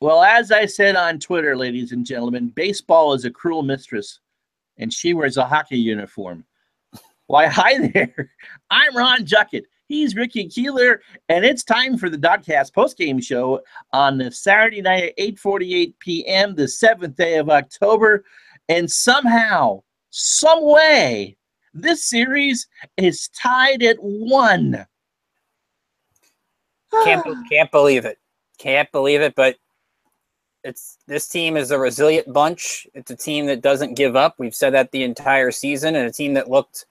Well, as I said on Twitter, ladies and gentlemen, baseball is a cruel mistress, and she wears a hockey uniform. Why, hi there. I'm Ron Juckett. He's Ricky Keeler, and it's time for the DoDCast postgame show on the Saturday night at 8:48 p.m., the 7th day of October. And somehow, some way, this series is tied at 1. Can't believe it. Can't believe it, but this team is a resilient bunch. It's a team that doesn't give up. We've said that the entire season, and a team that looked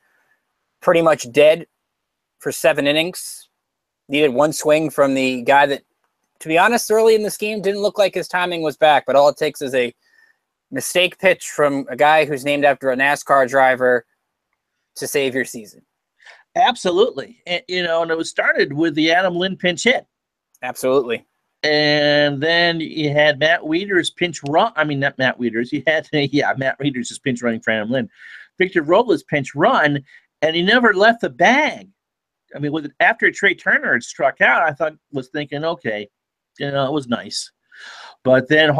pretty much dead for 7 innings. Needed one swing from the guy that, to be honest, early in this game didn't look like his timing was back, but all it takes is a mistake pitch from a guy who's named after a NASCAR driver to save your season. Absolutely. And, and it was started with the Adam Lynn pinch hit. Absolutely. And then you had Matt Wieters pinch run. I mean, not Matt Wieters. You had, Matt Wieters is pinch running for Adam Lynn. Victor Robles pinch run, and he never left the bag. I mean, after Trey Turner had struck out, I was thinking, okay, it was nice. But then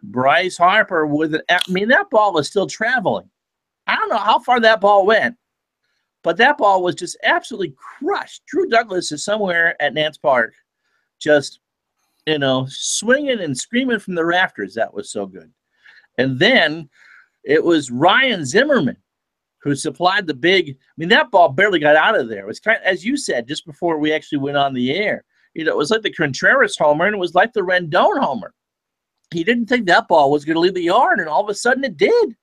Bryce Harper, that ball was still traveling. I don't know how far that ball went, but that ball was just absolutely crushed. Drew Douglas is somewhere at Nance Park, just, swinging and screaming from the rafters. That was so good. And then it was Ryan Zimmerman who supplied the big, that ball barely got out of there. It was kind of, as you said, just before we actually went on the air, it was like the Contreras homer, and it was like the Rendon homer. He didn't think that ball was going to leave the yard, and all of a sudden it did.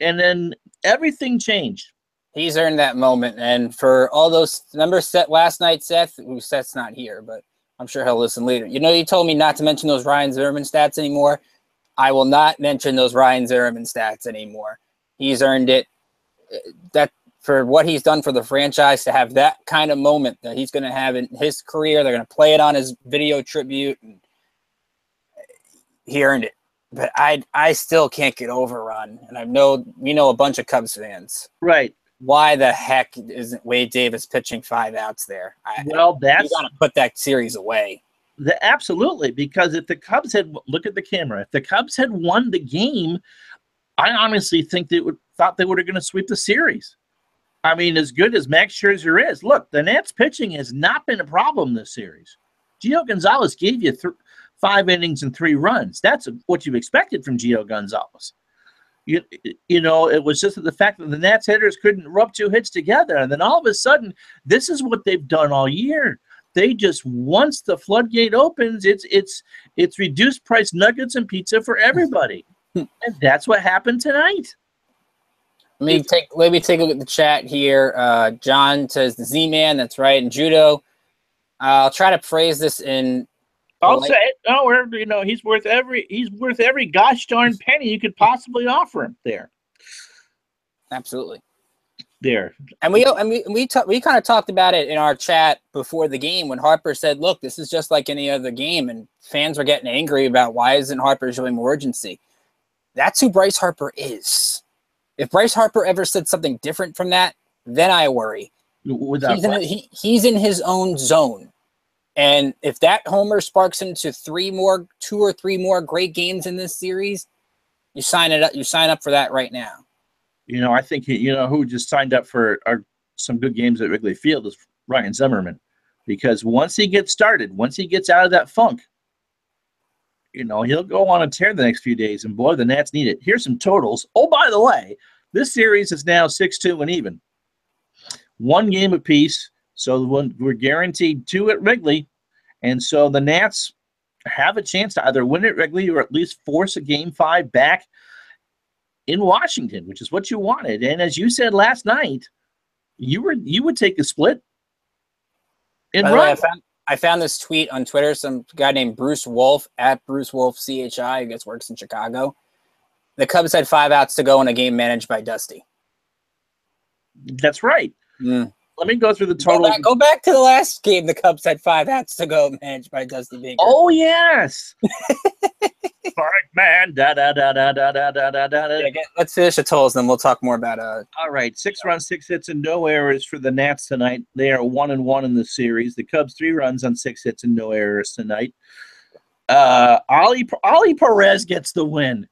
And then everything changed. He's earned that moment. And for all those numbers set last night, Seth's not here, but I'm sure he'll listen later. You told me not to mention those Ryan Zimmerman stats anymore. I will not mention those Ryan Zimmerman stats anymore. He's earned it. That for what he's done for the franchise, to have that kind of moment that he's going to have in his career. They're going to play it on his video tribute, and he earned it. But I still can't get over Ron, and we know a bunch of Cubs fans. Right. Why the heck isn't Wade Davis pitching 5 outs there? You got to put that series away. Absolutely, because if the Cubs had, look at the camera, if the Cubs had won the game, I honestly think thought they were going to sweep the series. I mean, as good as Max Scherzer is, look, the Nats pitching has not been a problem this series. Gio Gonzalez gave you 5 innings and 3 runs. That's what you expected from Gio Gonzalez. It was just the fact that the Nats hitters couldn't rub 2 hits together. And then all of a sudden, this is what they've done all year. They just, once the floodgate opens, it's reduced price nuggets and pizza for everybody. And that's what happened tonight. Let me take a look at the chat here. John says the Z-Man, that's right, in judo. I'll try to phrase this in. I'll say it. No, he's worth every gosh darn penny you could possibly offer him there. Absolutely. There. And we kind of talked about it in our chat before the game when Harper said, "Look, this is just like any other game," and fans were getting angry about why isn't Harper showing more urgency. That's who Bryce Harper is. If Bryce Harper ever said something different from that, then I worry. He's in his own zone. And if that homer sparks him to 2 or 3 more great games in this series, you sign it up. You sign up for that right now. I think who just signed up for some good games at Wrigley Field is Ryan Zimmerman, because once he gets started, once he gets out of that funk, he'll go on a tear the next few days, and boy, the Nats need it. Here's some totals. Oh, by the way, this series is now 6-2 and even. 1 game apiece, so we're guaranteed 2 at Wrigley, and so the Nats have a chance to either win at Wrigley or at least force a Game 5 back in Washington, which is what you wanted. And as you said last night, you would take a split. I found this tweet on Twitter. Some guy named Bruce Wolf at Bruce Wolf CHI, I guess works in Chicago. The Cubs had 5 outs to go in a game managed by Dusty. That's right. Let me go through the total. Go back to the last game. The Cubs had 5 outs to go managed by Dusty Baker. Oh, yes. Man. Let's finish the totals, then we'll talk more about All right. 6 runs, 6 hits, and no errors for the Nats tonight. They are 1-1 in the series. The Cubs 3 runs on 6 hits and no errors tonight. Ali Perez gets the win.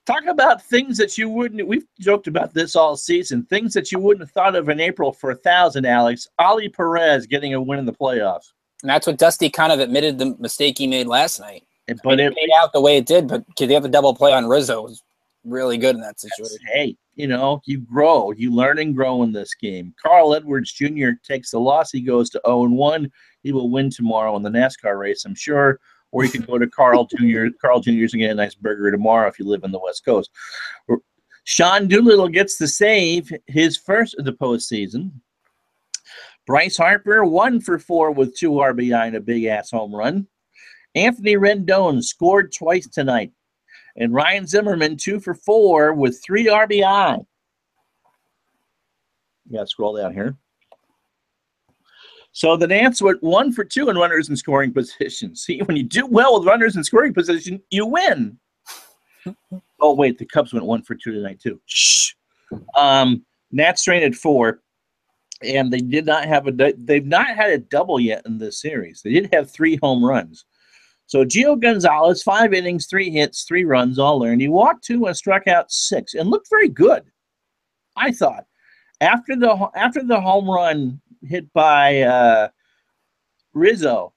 Talk about things that you wouldn't. We've joked about this all season. Things that you wouldn't have thought of in April for 1,000, Alex. Ali Perez getting a win in the playoffs. And that's what Dusty kind of admitted the mistake he made last night. But it played out the way it did, but to have a double play on Rizzo was really good in that situation. Hey, you grow. You learn and grow in this game. Carl Edwards Jr. takes the loss. He goes to 0-1. He will win tomorrow in the NASCAR race, I'm sure. Or you can go to Carl Jr. Carl Jr.'s and get a nice burger tomorrow if you live in the West Coast. Sean Doolittle gets to save his first of the postseason. Bryce Harper, 1 for 4 with 2 RBI and a big-ass home run. Anthony Rendon scored twice tonight. And Ryan Zimmerman, 2 for 4 with 3 RBI. You got to scroll down here. So the Nats went 1 for 2 in runners in scoring position. See, when you do well with runners in scoring position, you win. Oh, wait, the Cubs went 1 for 2 tonight, too. Shh. Nats stranded 4, and they've not had a double yet in this series. They did have 3 home runs. So Gio Gonzalez, 5 innings, 3 hits, 3 runs, all earned. He walked 2 and struck out 6, and looked very good, I thought. After the home run hit by Rizzo,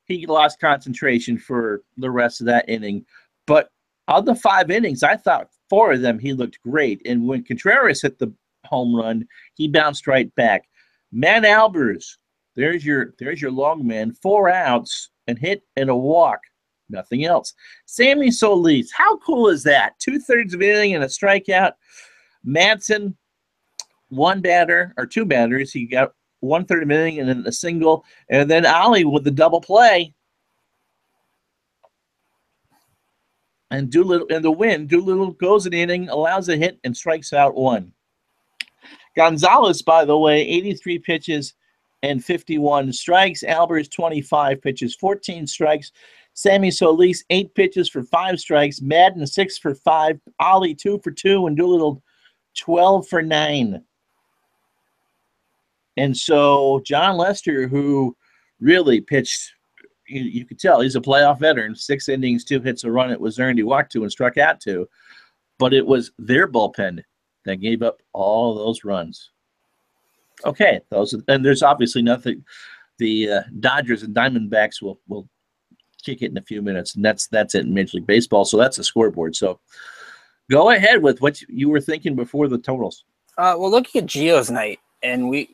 he lost concentration for the rest of that inning. But of the 5 innings, I thought 4 of them he looked great. And when Contreras hit the home run, he bounced right back. Matt Albers, there's your long man, 4 outs and hit and a walk. Nothing else. Sammy Solis, how cool is that? 2/3 of an inning and a strikeout. Madsen, 2 batters. He got 1/3 of an inning and then a single. And then Ali with the double play. And Doolittle in the win. Doolittle goes an inning, allows a hit, and strikes out 1. Gonzalez, by the way, 83 pitches and 51 strikes. Albers, 25 pitches, 14 strikes. Sammy Solis, 8 pitches for 5 strikes. Madden, 6 for 5. Ali, 2 for 2. And Doolittle, 12 for 9. And so John Lester, who really pitched, you could tell he's a playoff veteran, 6 innings, 2 hits, a run. It was earned. He walked 2 and struck out 2. But it was their bullpen that gave up all those runs. Okay, and there's obviously nothing. The Dodgers and Diamondbacks will kick it in a few minutes, and that's it in Major League Baseball. So that's the scoreboard. So go ahead with what you were thinking before the totals. Well, looking at Gio's night, and we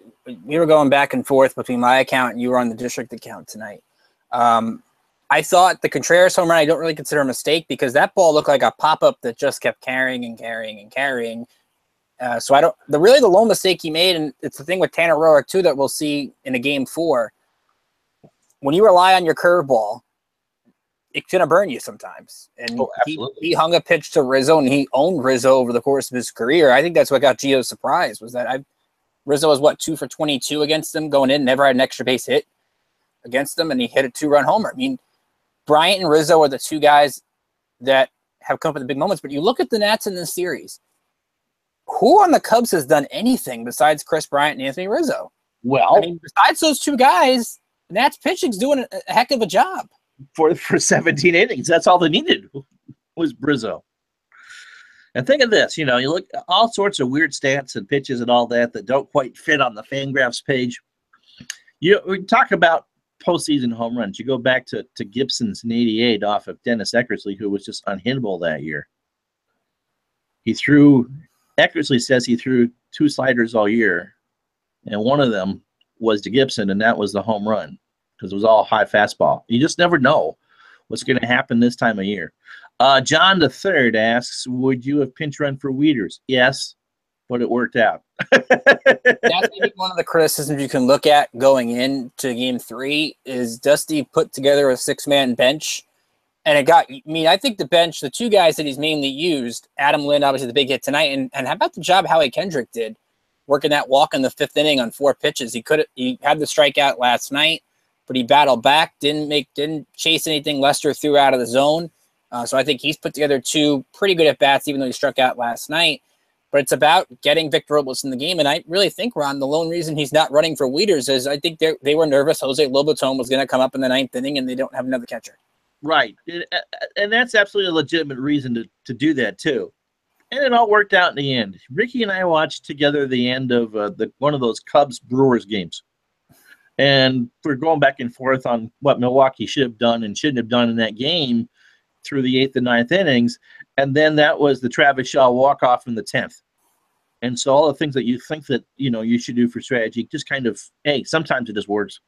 were going back and forth between my account and you were on the district account tonight. I thought the Contreras home run I don't really consider a mistake because that ball looked like a pop-up that just kept carrying and carrying and carrying. So the lone mistake he made, and it's the thing with Tanner Roark too that we'll see in a game 4. When you rely on your curveball, it's gonna burn you sometimes. And he hung a pitch to Rizzo, and he owned Rizzo over the course of his career. I think that's what got Gio surprised was that Rizzo was 2 for 22 against him going in, never had an extra base hit against him, and he hit a 2-run homer. I mean, Bryant and Rizzo are the 2 guys that have come up with the big moments. But you look at the Nats in this series. Who on the Cubs has done anything besides Chris Bryant and Anthony Rizzo? Well, I mean, besides those 2 guys, the Nats pitching's doing a heck of a job. For 17 innings, that's all they needed was Rizzo. And think of this, you look at all sorts of weird stats and pitches and all that don't quite fit on the Fangraphs page. We talk about postseason home runs. You go back to Gibson's in '88 off of Dennis Eckersley, who was just unhittable that year. Eckersley says he threw 2 sliders all year, and one of them was to Gibson, and that was the home run because it was all high fastball. You just never know what's going to happen this time of year. John III asks, would you have pinch run for Wieters? Yes, but it worked out. That's maybe one of the criticisms you can look at going into game 3 is Dusty put together a 6-man bench. And I think the bench, the 2 guys that he's mainly used, Adam Lind, obviously the big hit tonight, and how about the job Howie Kendrick did, working that walk in the 5th inning on 4 pitches. He had the strikeout last night, but he battled back, didn't chase anything Lester threw out of the zone. So I think he's put together 2 pretty good at-bats, even though he struck out last night. But it's about getting Victor Robles in the game. And I really think, Ron, the lone reason he's not running for Wieters is I think they were nervous Jose Lobaton was going to come up in the 9th inning and they don't have another catcher. Right. And that's absolutely a legitimate reason to do that, too. And it all worked out in the end. Ricky and I watched together the end of one of those Cubs-Brewers games. And we're going back and forth on what Milwaukee should have done and shouldn't have done in that game through the 8th and 9th innings. And then that was the Travis Shaw walk-off in the 10th. And so all the things that you think that, you should do for strategy, just kind of, hey, sometimes it just works.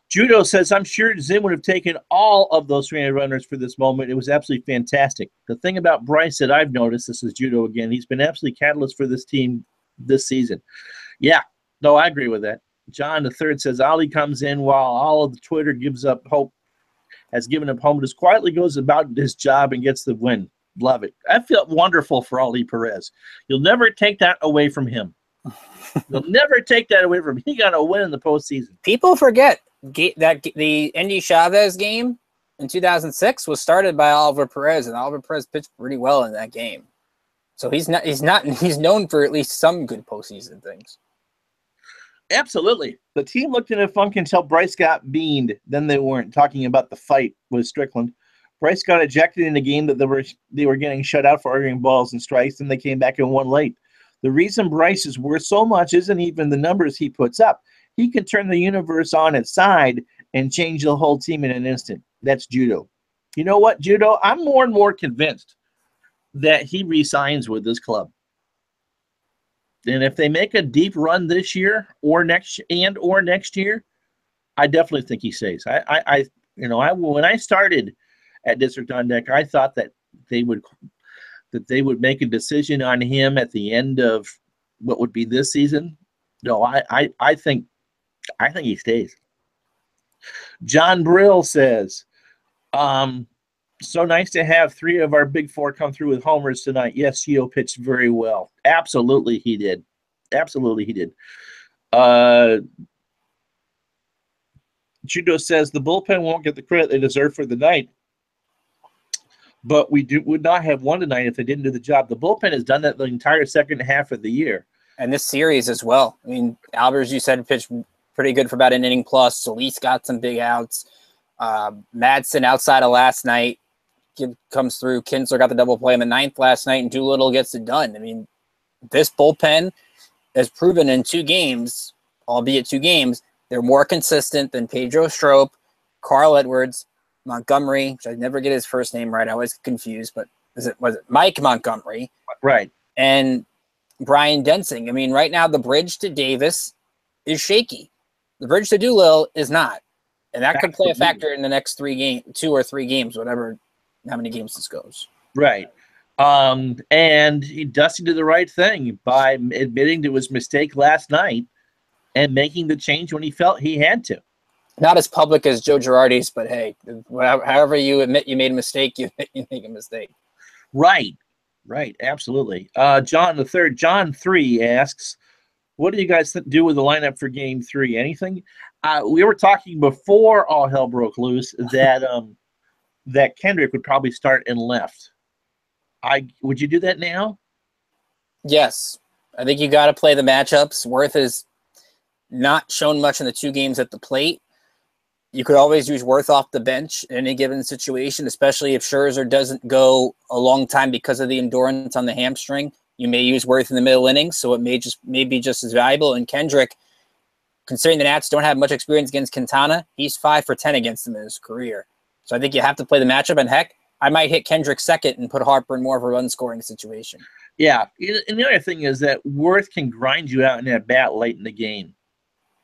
Judo says, I'm sure Zim would have taken all of those 300 runners for this moment. It was absolutely fantastic. The thing about Bryce that I've noticed, this is Judo again, he's been absolutely catalyst for this team this season. Yeah, no, I agree with that. John III says, Ali comes in while all of the Twitter gives up hope, has given up hope, just quietly goes about his job and gets the win. Love it. I feel wonderful for Ali Perez. You'll never take that away from him. You'll never take that away from him. He got a win in the postseason. People forget that the Indy Chavez game in 2006 was started by Oliver Perez, and Oliver Perez pitched pretty well in that game. So he's known for at least some good postseason things. Absolutely. The team looked in a funk until Bryce got beaned. Then they weren't talking about the fight with Strickland. Bryce got ejected in a game that they were getting shut out for arguing balls and strikes, and they came back and won late. The reason Bryce is worth so much isn't even the numbers he puts up. He can turn the universe on its side and change the whole team in an instant. That's Judo. You know what, Judo? I'm more and more convinced that he re-signs with this club. And if they make a deep run this year or next year, I definitely think he stays. When I started at District on Deck, I thought that they would make a decision on him at the end of what would be this season. No, I think he stays. John Brill says, so nice to have 3 of our big 4 come through with homers tonight. Yes, Gio pitched very well. Absolutely he did. Judo says the bullpen won't get the credit they deserve for the night, but would not have won tonight if they didn't do the job. The bullpen has done that the entire second half of the year. And this series as well. I mean, Albers, you said, pitched pretty good for about an inning plus. Solis got some big outs. Madsen outside of last night comes through. Kinsler got the double play in the 9th last night, and Doolittle gets it done. I mean, this bullpen has proven in 2 games, albeit 2 games, they're more consistent than Pedro Strop, Carl Edwards, Montgomery, which I never get his first name right. I always get confused, but was it Mike Montgomery? Right. And Brian Densing. I mean, right now the bridge to Davis is shaky. The bridge to Doolittle is not. And that could play a factor in the next 2 or 3 games, how many games this goes. Right. And Dusty did the right thing by admitting to his mistake last night and making the change when he felt he had to. Not as public as Joe Girardi's, but hey, however you admit you made a mistake, you make a mistake. Right. Absolutely. John 3 asks, what do you guys do with the lineup for Game 3? Anything? We were talking before all hell broke loose that Kendrick would probably start in left. Would you do that now? Yes. I think you got to play the matchups. Worth has not shown much in the 2 games at the plate. You could always use Worth off the bench in any given situation, especially if Scherzer doesn't go a long time because of the endurance on the hamstring. You may use Worth in the middle innings, so it may be just as valuable. And Kendrick, considering the Nats don't have much experience against Quintana, he's 5 for 10 against them in his career. So I think you have to play the matchup. And heck, I might hit Kendrick second and put Harper in more of a run-scoring situation. Yeah, and the other thing is that Worth can grind you out in that bat late in the game.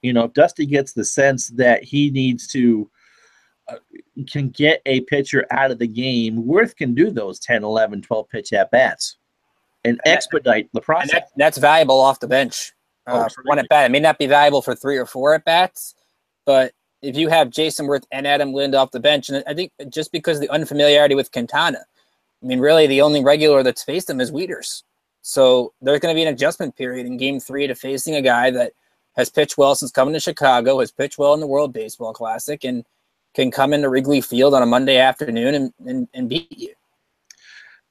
If Dusty gets the sense that he needs to can get a pitcher out of the game, Worth can do those 10, 11, 12 pitch at-bats and expedite the process. And that's valuable off the bench. For 1 at-bat. It may not be valuable for 3 or 4 at-bats, but if you have Jason Worth and Adam Lind off the bench, and I think just because of the unfamiliarity with Quintana, I mean, really the only regular that's faced him is Wieters. So there's going to be an adjustment period in Game 3 to facing a guy that has pitched well since coming to Chicago, has pitched well in the World Baseball Classic, and can come into Wrigley Field on a Monday afternoon and beat you.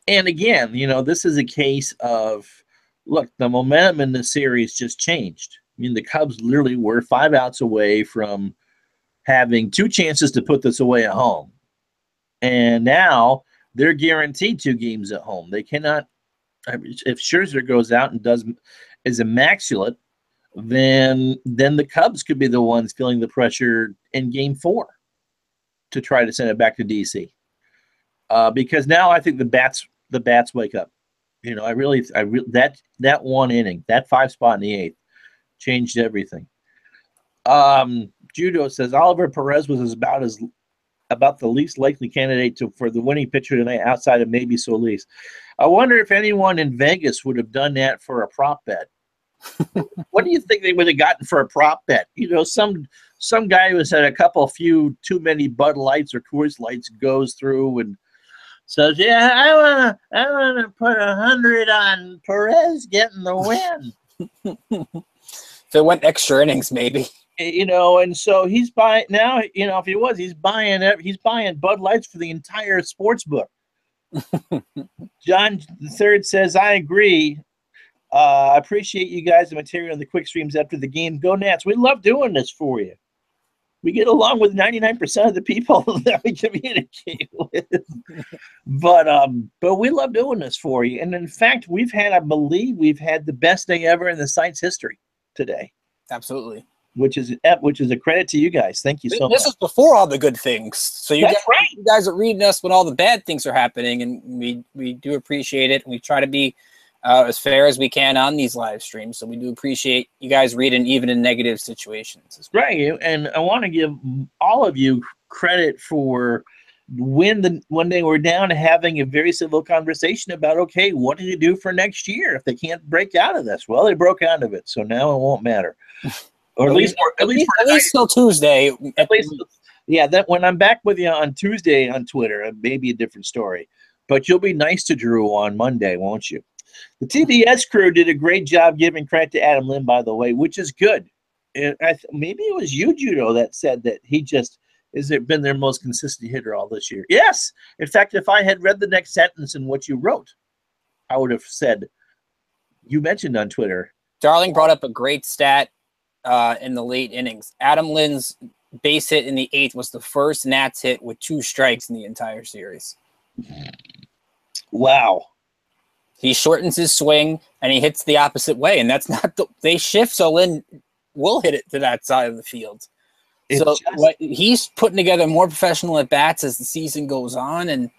And again, this is a case of, look, the momentum in the series just changed. I mean, the Cubs literally were 5 outs away from having 2 chances to put this away at home. And now they're guaranteed 2 games at home. They cannot, if Scherzer goes out and is immaculate, then the Cubs could be the ones feeling the pressure in Game 4 to try to send it back to DC. Because now I think the bats wake up. You know, that one inning, that 5 spot in the 8th changed everything. Judo says Oliver Perez was about the least likely candidate for the winning pitcher tonight outside of maybe Solis. I wonder if anyone in Vegas would have done that for a prop bet. What do you think they would have gotten for a prop bet? You know, some guy who has had a few too many Bud Lights or Coors Lights goes through and says, "Yeah, I wanna put 100 on Perez getting the win." If it went extra innings, maybe. You know, and so he's buying now. You know, if he was, he's buying Bud Lights for the entire sports book. John III says, "I agree. I appreciate you guys the material and the quick streams after the game. Go Nats! We love doing this for you. We get along with 99% of the people that we communicate with, but we love doing this for you. And in fact, I believe we've had the best day ever in the site's history today. Absolutely." Which is a credit to you guys. Thank you so much. This is before all the good things. So That's right. You guys are reading us when all the bad things are happening, and we do appreciate it. And we try to be as fair as we can on these live streams. So we do appreciate you guys reading even in negative situations as well. Right. And I want to give all of you credit for when they were down having a very civil conversation about, okay, what do you do for next year if they can't break out of this? Well, they broke out of it, so now it won't matter. Or at least till Tuesday. At least, yeah. That when I'm back with you on Tuesday on Twitter, it may be a different story. But you'll be nice to Drew on Monday, won't you? The TBS crew did a great job giving credit to Adam Lynn, by the way, which is good. Maybe it was you, Judo, that said that he just has been their most consistent hitter all this year. Yes. In fact, if I had read the next sentence in what you wrote, I would have said, you mentioned on Twitter. Darling brought up a great stat. In the late innings, Adam Lynn's base hit in the 8th was the first Nats hit with 2 strikes in the entire series. Wow. He shortens his swing and he hits the opposite way, and that's not they shift so Lynn will hit it to that side of the field. He's putting together more professional at bats as the season goes on, and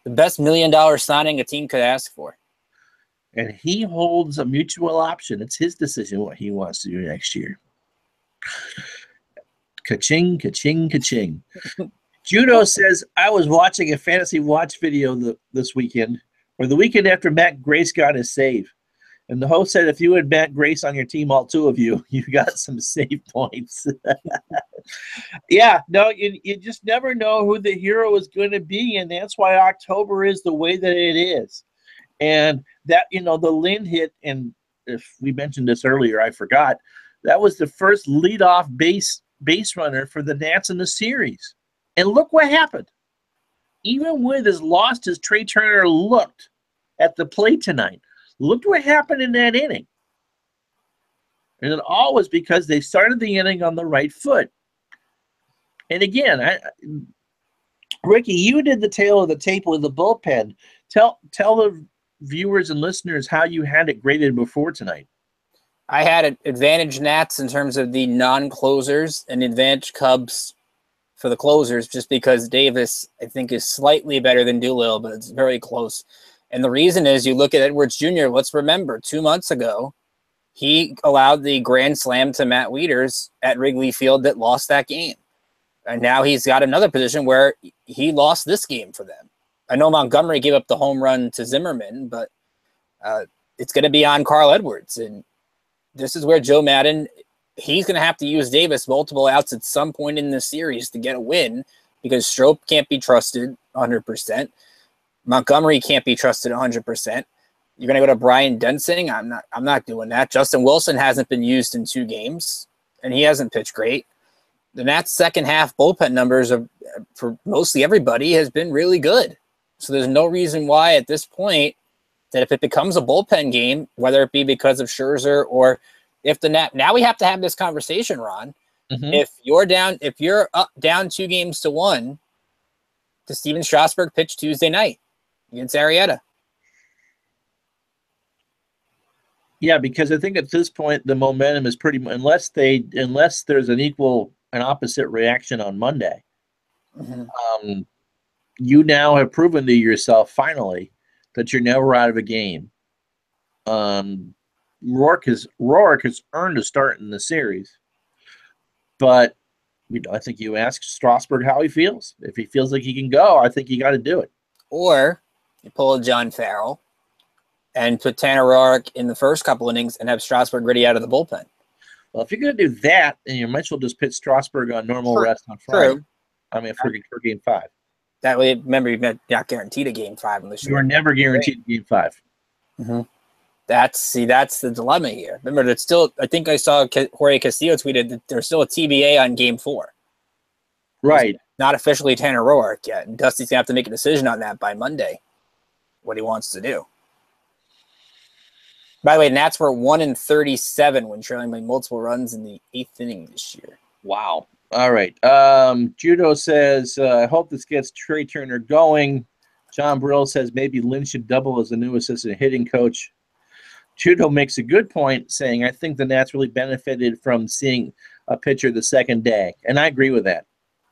the best $1 million signing a team could ask for. And he holds a mutual option. It's his decision what he wants to do next year. Ka-ching, ka-ching, ka-ching. Judo says, I was watching a fantasy watch video this weekend, or the weekend after Matt Grace got his save. And the host said, if you had Matt Grace on your team, all 2 of you, you got some save points. Yeah, no, you just never know who the hero is going to be, and that's why October is the way that it is. And that, the Lynn hit, and if we mentioned this earlier, I forgot, that was the first leadoff base runner for the Nats in the series. And look what happened. Even with as lost as Trey Turner looked at the plate tonight, look what happened in that inning. And it all was because they started the inning on the right foot. And again, Ricky, you did the tail of the tape with the bullpen. Tell the viewers and listeners how you had it graded before tonight. I had an advantage Nats in terms of the non-closers and advantage Cubs for the closers, just because Davis, I think, is slightly better than Doolittle, but it's very close. And the reason is you look at Edwards Jr., let's remember, 2 months ago, he allowed the grand slam to Matt Wieters at Wrigley Field that lost that game. And now he's got another position where he lost this game for them. I know Montgomery gave up the home run to Zimmerman, but it's going to be on Carl Edwards. And this is where Joe Madden, he's going to have to use Davis multiple outs at some point in this series to get a win, because Strop can't be trusted 100%. Montgomery can't be trusted 100%. You're going to go to Brian Densing? I'm not doing that. Justin Wilson hasn't been used in 2 games, and he hasn't pitched great. The Nats' second half bullpen numbers for mostly everybody has been really good. So there's no reason why at this point that if it becomes a bullpen game, whether it be because of Scherzer or if the Nats, now we have to have this conversation, Ron. Mhm. If you're up down 2-1, does Steven Strasburg pitch Tuesday night against Arrieta? Yeah, because I think at this point the momentum is pretty unless there's an opposite reaction on Monday. Mm-hmm. You now have proven to yourself finally that you're never out of a game. Rourke has earned a start in the series, but I think you ask Strasburg how he feels. If he feels like he can go, I think you got to do it. Or you pull a John Farrell and put Tanner Rourke in the first couple innings and have Strasburg ready out of the bullpen. Well, if you're going to do that, then you might as well just pitch Strasburg on normal rest on Friday. True. I mean, for Game 5. That way, remember, you're not guaranteed a Game 5 unless you are never guaranteed Game 5. Mm-hmm. That's the dilemma here. Remember, there's still, I think I saw Jorge Castillo tweeted that there's still a TBA on Game 4. Right. It's not officially Tanner Rourke yet. And Dusty's going to have to make a decision on that by Monday, what he wants to do. By the way, Nats were 1-37 when trailing by multiple runs in the 8th inning this year. Wow. All right. Judo says, I hope this gets Trey Turner going. John Brill says maybe Lynn should double as the new assistant hitting coach. Judo makes a good point, saying, I think the Nats really benefited from seeing a pitcher the second day. And I agree with that.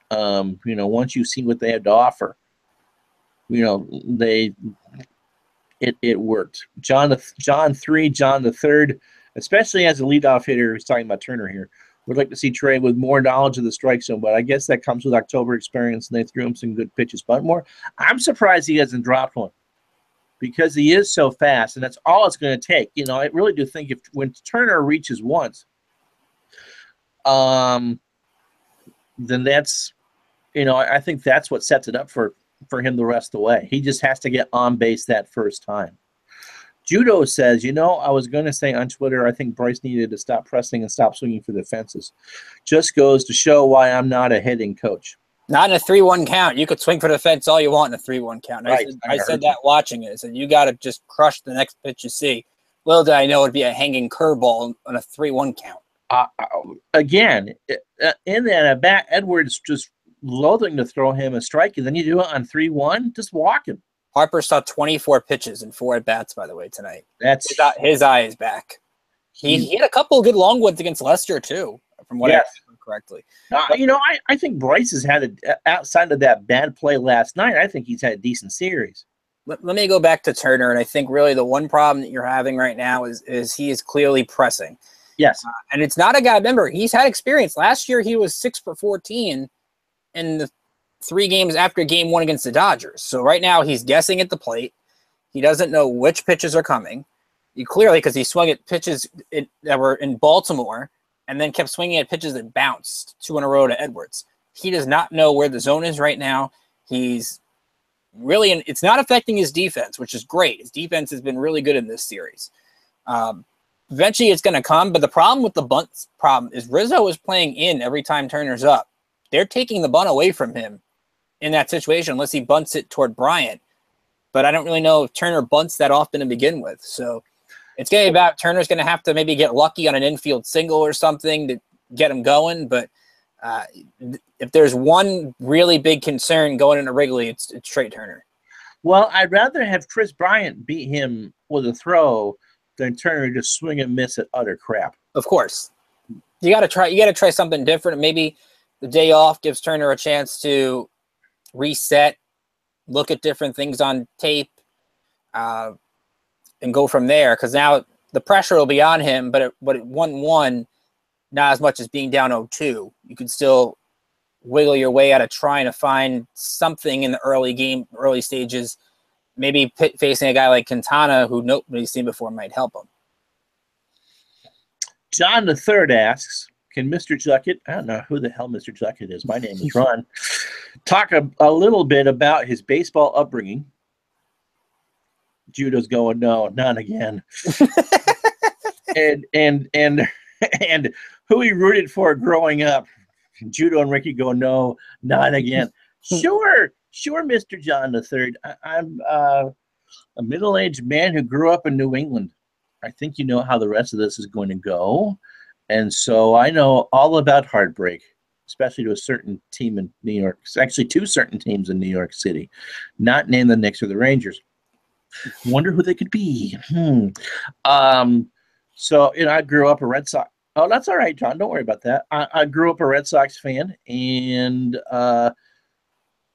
Once you've seen what they had to offer, it worked. John the third, especially as a leadoff hitter, he's talking about Turner here, would like to see Trey with more knowledge of the strike zone, but I guess that comes with October experience, and they threw him some good pitches. But I'm surprised he hasn't dropped one because he is so fast, and that's all it's going to take. I really do think when Turner reaches once, then that's, I think that's what sets it up for him the rest of the way. He just has to get on base that first time. Judo says, I was going to say on Twitter, I think Bryce needed to stop pressing and stop swinging for the fences. Just goes to show why I'm not a hitting coach. Not in a 3-1 count. You could swing for the fence all you want in a 3-1 count. Right. I said that watching it. I said, you got to just crush the next pitch you see. Little did I know it'd be a hanging curveball on a 3-1 count. Again, in that at bat, Edwards just loathing to throw him a strike, and then you do it on 3-1, just walk him. Harper saw 24 pitches and 4 at-bats, by the way, tonight. That's his eye is back. He had a couple of good long ones against Lester, too, from what I remember correctly. I think Bryce has had outside of that bad play last night, I think he's had a decent series. Let me go back to Turner, and I think really the one problem that you're having right now is he is clearly pressing. Yes. And it's not a guy, remember, he's had experience. Last year he was 6 for 14 in the 3 games after Game 1 against the Dodgers. So right now he's guessing at the plate. He doesn't know which pitches are coming. Clearly, because he swung at pitches that were in Baltimore and then kept swinging at pitches that bounced 2 in a row to Edwards. He does not know where the zone is right now. He's really, it's not affecting his defense, which is great. His defense has been really good in this series. Eventually it's going to come, but the problem with the bunt problem is Rizzo is playing in every time Turner's up. They're taking the bunt away from him in that situation unless he bunts it toward Bryant. But I don't really know if Turner bunts that often to begin with. So it's going to be about Turner's going to have to maybe get lucky on an infield single or something to get him going. But if there's one really big concern going into Wrigley, it's Trey Turner. Well, I'd rather have Chris Bryant beat him with a throw than Turner just swing and miss at utter crap. Of course. You got to try something different. Maybe the day off gives Turner a chance to reset, look at different things on tape, and go from there. Because now the pressure will be on him, but at 1-1, not as much as being down 0-2. You can still wiggle your way out of trying to find something in the early stages. Maybe facing a guy like Quintana, who nobody's seen before, might help him. John the Third asks, can Mr. Juckett, I don't know who the hell Mr. Juckett is, my name is Ron, talk a little bit about his baseball upbringing? Judo's going, no, not again. and who he rooted for growing up. Judo and Ricky go, no, not again. Sure, Mr. John the Third. I'm a middle-aged man who grew up in New England. I think you know how the rest of this is going to go. And so I know all about heartbreak, especially to a certain team in New York. It's actually two certain teams in New York City, not named the Knicks or the Rangers. Wonder who they could be. So, I grew up a Red Sox. Oh, that's all right, John. Don't worry about that. I grew up a Red Sox fan and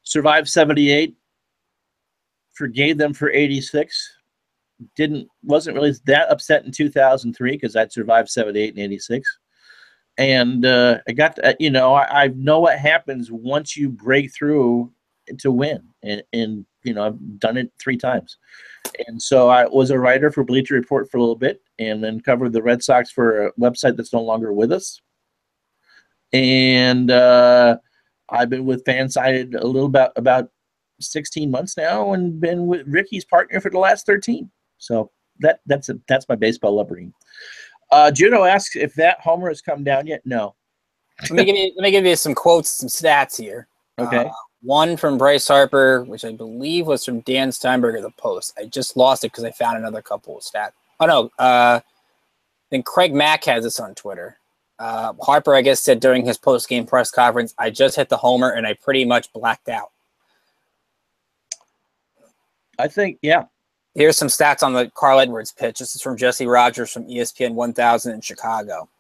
survived 78, forgave them for 86. Wasn't really that upset in 2003 because I'd survived 78 and 86. And I got to, I know what happens once you break through to win. And I've done it 3 times. And so I was a writer for Bleacher Report for a little bit and then covered the Red Sox for a website that's no longer with us. And I've been with Fansided a little about 16 months now and been with Ricky's partner for the last 13. So that's my baseball upbringing. Judo asks if that homer has come down yet. No. Let me give you some quotes, some stats here. Okay. One from Bryce Harper, which I believe was from Dan Steinberg of the Post. I just lost it because I found another couple of stats. Oh no. Then Craig Mack has this on Twitter. Harper, I guess, said during his post-game press conference, "I just hit the homer and I pretty much blacked out." I think, yeah. Here's some stats on the Carl Edwards pitch. This is from Jesse Rogers from ESPN 1000 in Chicago.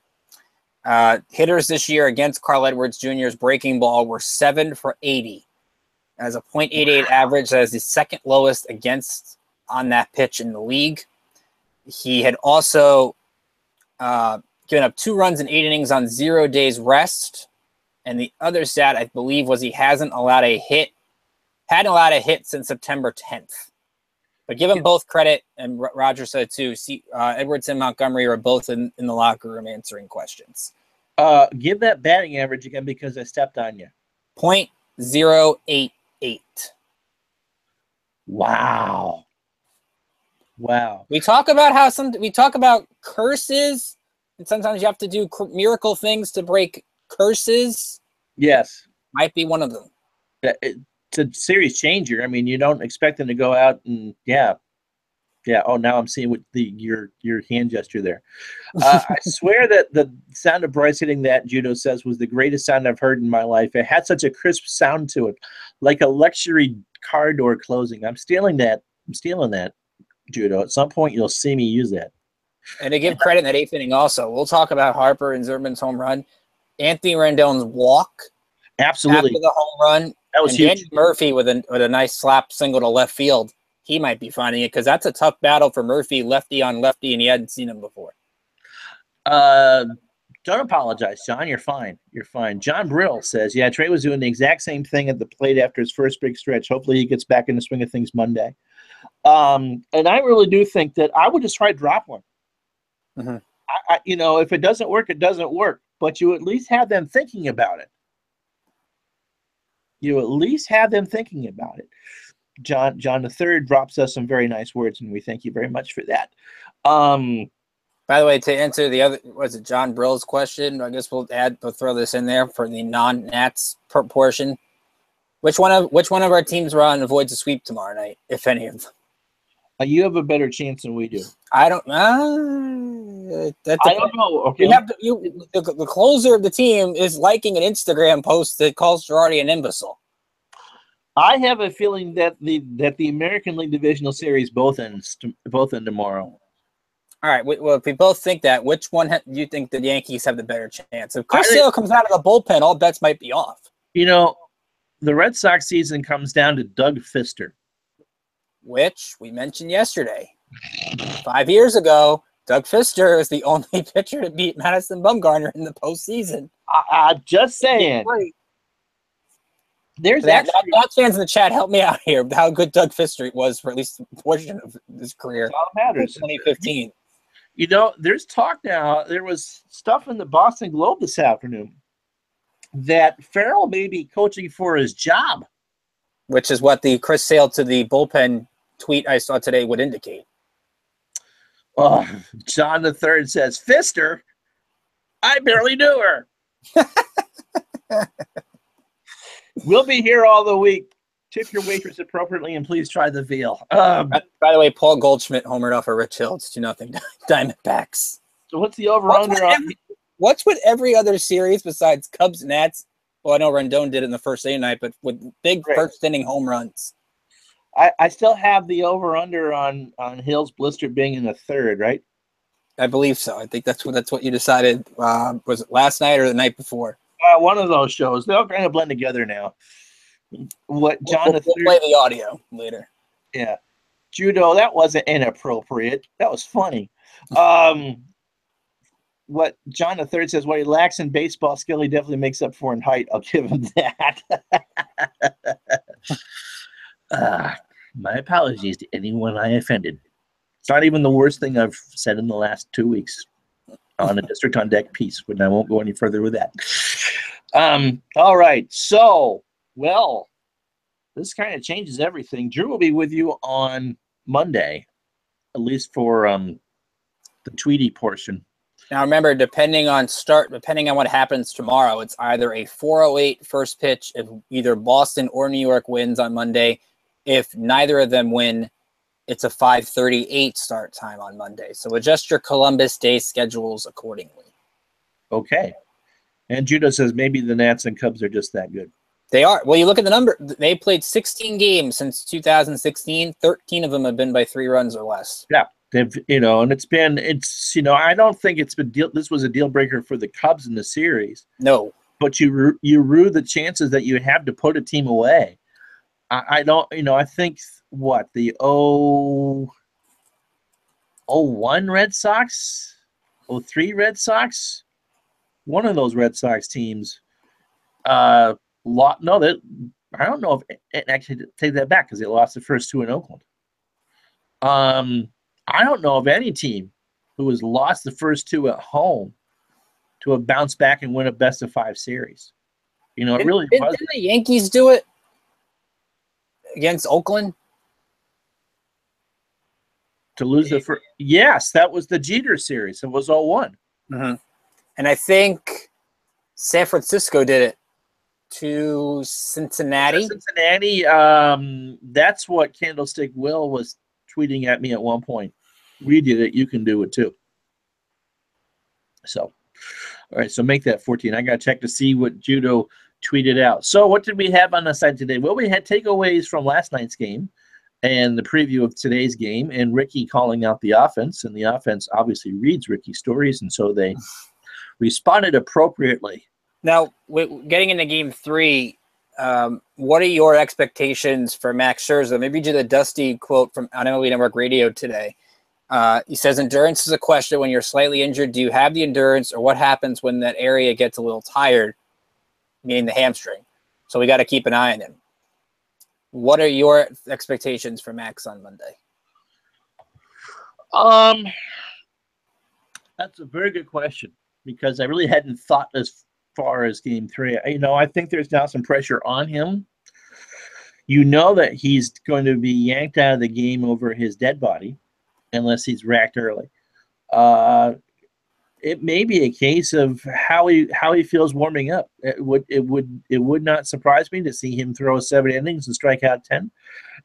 Hitters this year against Carl Edwards Jr.'s breaking ball were 7 for 80. As a .88 average, that is the second lowest against on that pitch in the league. He had also given up 2 runs in 8 innings on 0 days rest. And the other stat, I believe, was he hadn't allowed a hit since September 10th. But give them both credit, and Roger said too. Edwards and Montgomery are both in the locker room answering questions. Give that batting average again because I stepped on you. .088. Wow. We talk about curses, and sometimes you have to do miracle things to break curses. Yes, might be one of them. It's a serious changer. I mean, you don't expect them to go out and yeah. Oh, now I'm seeing what your hand gesture there. I swear that the sound of Bryce hitting that, Judo says, was the greatest sound I've heard in my life. It had such a crisp sound to it, like a luxury car door closing. I'm stealing that, Judo. At some point, you'll see me use that. And to give credit in that 8th inning, also, we'll talk about Harper and Zerman's home run. Anthony Rendon's walk, absolutely, after the home run. That was huge. Danny Murphy with a nice slap single to left field. He might be finding it because that's a tough battle for Murphy, lefty on lefty, and he hadn't seen him before. Don't apologize, John. You're fine. John Brill says, yeah, Trey was doing the exact same thing at the plate after his first big stretch. Hopefully he gets back in the swing of things Monday. And I really do think that I would just try to drop one. Mm-hmm. If it doesn't work, it doesn't work. But you at least have them thinking about it. John III drops us some very nice words, and we thank you very much for that. By the way, to answer the other, was it John Brill's question? I guess we'll throw this in there for the non-Nats portion. Which one of our teams avoids a sweep tomorrow night, if any of them? You have a better chance than we do. I don't know. Okay. The closer of the team is liking an Instagram post that calls Girardi an imbecile. I have a feeling that the American League Divisional Series both end tomorrow. All right. Well, if we both think that, which one do you think the Yankees have the better chance? If Chris Sale comes out of the bullpen, all bets might be off. The Red Sox season comes down to Doug Fister, which we mentioned yesterday. 5 years ago, Doug Fister is the only pitcher to beat Madison Bumgarner in the postseason. I'm just saying. There's Nats fans in the chat, help me out here. How good Doug Fister was for at least a portion of his career. That's all that matters. 2015. There's talk now. There was stuff in the Boston Globe this afternoon that Farrell may be coaching for his job, which is what the Chris Sale to the bullpen tweet I saw today would indicate. John III says, Fister, I barely knew her. We'll be here all the week. Tip your waitress appropriately and please try the veal. By the way, Paul Goldschmidt homered off of Rich Hill. It's 2-0 Diamondbacks. So what's the over-under on? What's with every other series besides Cubs Nats? Well, I know Rendon did it in the first inning night, but with big first inning home runs. I still have the over-under on Hill's blister being in the third, right? I believe so. I think that's what you decided. Was it last night or the night before? One of those shows. They're all kind of blend together now. What John We'll play the audio later. Yeah. Judo, that wasn't inappropriate. That was funny. What John the Third says, what he lacks in baseball skill, he definitely makes up for in height. I'll give him that. My apologies to anyone I offended. It's not even the worst thing I've said in the last 2 weeks on a District on Deck piece, but I won't go any further with that. All right. So, well, this kind of changes everything. Drew will be with you on Monday, at least for the Tweety portion. Now, remember, depending on what happens tomorrow, it's either a 4:08 first pitch if either Boston or New York wins on Monday. If neither of them win, it's a 5:38 start time on Monday. So adjust your Columbus Day schedules accordingly. Okay. And Judah says maybe the Nats and Cubs are just that good. They are. Well, you look at the number. They played 16 games since 2016. 13 of them have been by 3 runs or less. Yeah. They've, and I don't think this was a deal breaker for the Cubs in the series. No. But you rue the chances that you have to put a team away. I don't, I think the 01 Red Sox, 03 Red Sox, one of those Red Sox teams, I don't know if actually take that back because they lost the first 2 in Oakland. I don't know of any team who has lost the first 2 at home to have bounced back and win a best-of-5 series. It really was. Didn't the Yankees do it against Oakland? To lose the first. Yes, that was the Jeter series. It was 0-1. Mm-hmm. And I think San Francisco did it to Cincinnati. That's what Candlestick Will was tweeting at me at one point. We did it. You can do it too. So, all right. So make that 14. I got to check to see what Judo tweeted out. So what did we have on the site today? Well, we had takeaways from last night's game and the preview of today's game and Ricky calling out the offense. And the offense obviously reads Ricky's stories. And so they responded appropriately. Now, getting into game 3, what are your expectations for Max Scherzer? Maybe do the Dusty quote from MLB Network Radio today. He says, endurance is a question when you're slightly injured. Do you have the endurance, or what happens when that area gets a little tired, meaning the hamstring? So we got to keep an eye on him. What are your expectations for Max on Monday? That's a very good question because I really hadn't thought as far as game 3. I think there's now some pressure on him. That he's going to be yanked out of the game over his dead body unless he's racked early. It may be a case of how he feels warming up. It would not surprise me to see him throw 7 innings and strike out 10.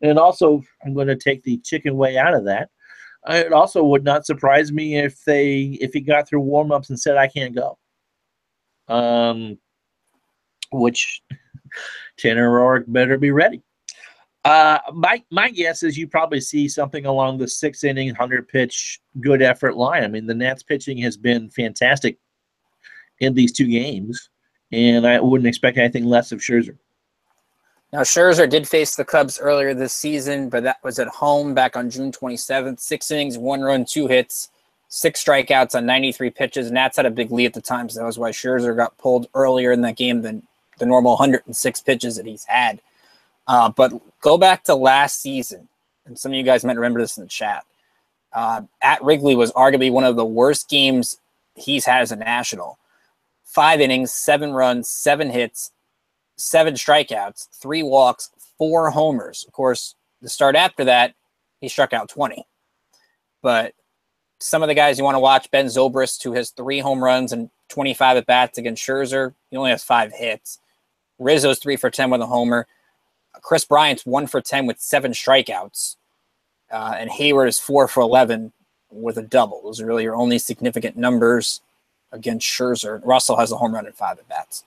And also, I'm going to take the chicken way out of that. It also would not surprise me if he got through warm-ups and said, I can't go. Which Tanner Roark better be ready. My guess is you probably see something along the 6-inning, 100-pitch, good effort line. I mean, the Nats pitching has been fantastic in these 2 games, and I wouldn't expect anything less of Scherzer. Now, Scherzer did face the Cubs earlier this season, but that was at home back on June 27th. 6 innings, 1 run, 2 hits, 6 strikeouts on 93 pitches. Nats had a big lead at the time, so that was why Scherzer got pulled earlier in that game than the normal 106 pitches that he's had. But go back to last season, and some of you guys might remember this in the chat. At Wrigley was arguably one of the worst games he's had as a National. 5 innings, 7 runs, 7 hits, 7 strikeouts, 3 walks, 4 homers. Of course, the start after that, he struck out 20. But some of the guys you want to watch, Ben Zobrist, who has 3 home runs and 25 at-bats against Scherzer. He only has 5 hits. Rizzo's 3 for 10 with a homer. Chris Bryant's 1 for 10 with 7 strikeouts. And Hayward is 4 for 11 with a double. Those are really your only significant numbers against Scherzer. Russell has a home run in 5 at-bats.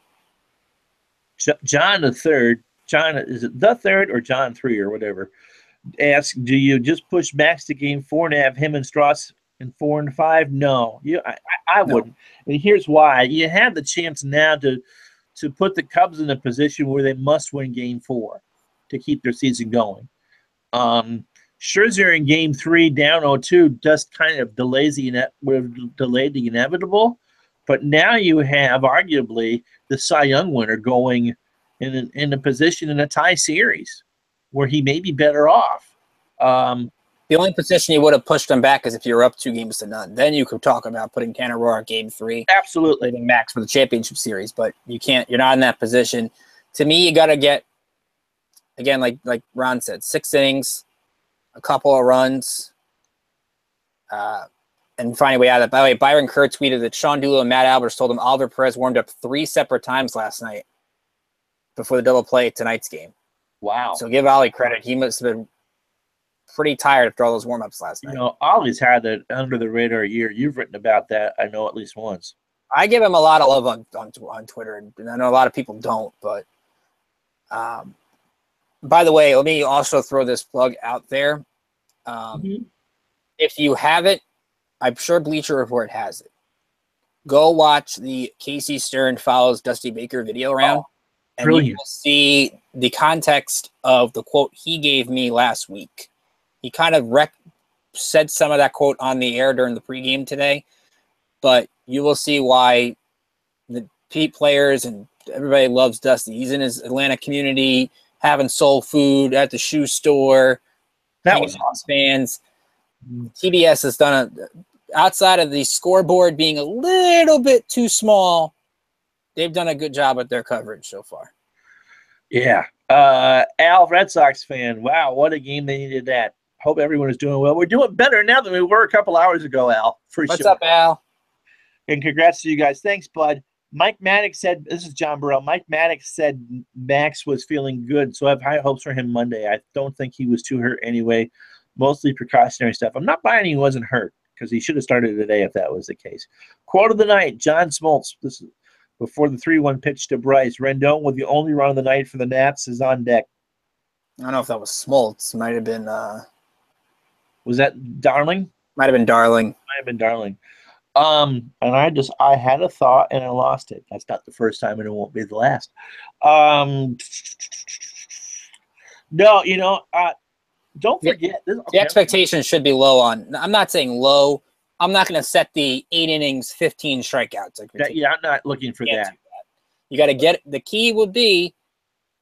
John the third, John, is it the third or John 3 or whatever, ask, do you just push Max to game 4 and have him and Strauss in 4 and 5? No, I wouldn't. And here's why. You have the chance now to put the Cubs in a position where they must win game 4 to keep their season going. Scherzer in game 3 down 0-2 just kind of delayed the inevitable. But now you have arguably the Cy Young winner going in a position in a tie series where he may be better off. The only position you would have pushed him back is if you were up 2-0. Then you could talk about putting Tanner Roark game 3. Absolutely. Leaving Max for the championship series, but you can't. You're not in that position. To me, you got to get, again, like Ron said, 6 innings, a couple of runs, and find a way out of it. By the way, Byron Kerr tweeted that Sean Doolittle and Matt Albers told him Oliver Perez warmed up 3 separate times last night before the double play tonight's game. Wow. So give Ollie credit. He must have been pretty tired after all those warm-ups last night. Ollie's had an under-the-radar year. You've written about that, I know, at least once. I give him a lot of love on Twitter, and I know a lot of people don't. But by the way, let me also throw this plug out there. If you haven't, I'm sure Bleacher Report has it. Go watch the Casey Stern follows Dusty Baker video round, and brilliant. you will see the context of the quote he gave me last week. He kind of said some of that quote on the air during the pregame today, but you will see why the players and everybody loves Dusty. He's in his Atlanta community, having soul food at the shoe store. That was awesome. Fans. TBS has done outside of the scoreboard being a little bit too small, they've done a good job with their coverage so far. Yeah. Al, Red Sox fan. Wow, what a game they needed that. Hope everyone is doing well. We're doing better now than we were a couple hours ago, Al. What's up, Al? And congrats to you guys. Thanks, bud. Mike Maddox said, this is John Burrell. Mike Maddox said Max was feeling good, so I have high hopes for him Monday. I don't think he was too hurt anyway. Mostly precautionary stuff. I'm not buying he wasn't hurt because he should have started today if that was the case. Quote of the night, John Smoltz. This is before the 3-1 pitch to Bryce. Rendon with the only run of the night for the Nats is on deck. I don't know if that was Smoltz. Might have been. Was that Darling? Might have been Darling. Might have been Darling. And I had a thought and I lost it. That's not the first time and it won't be the last. No, don't forget. The expectation should be low on. I'm not saying low. I'm not going to set the 8 innings, 15 strikeouts. I'm not looking for that. You got to get the key would be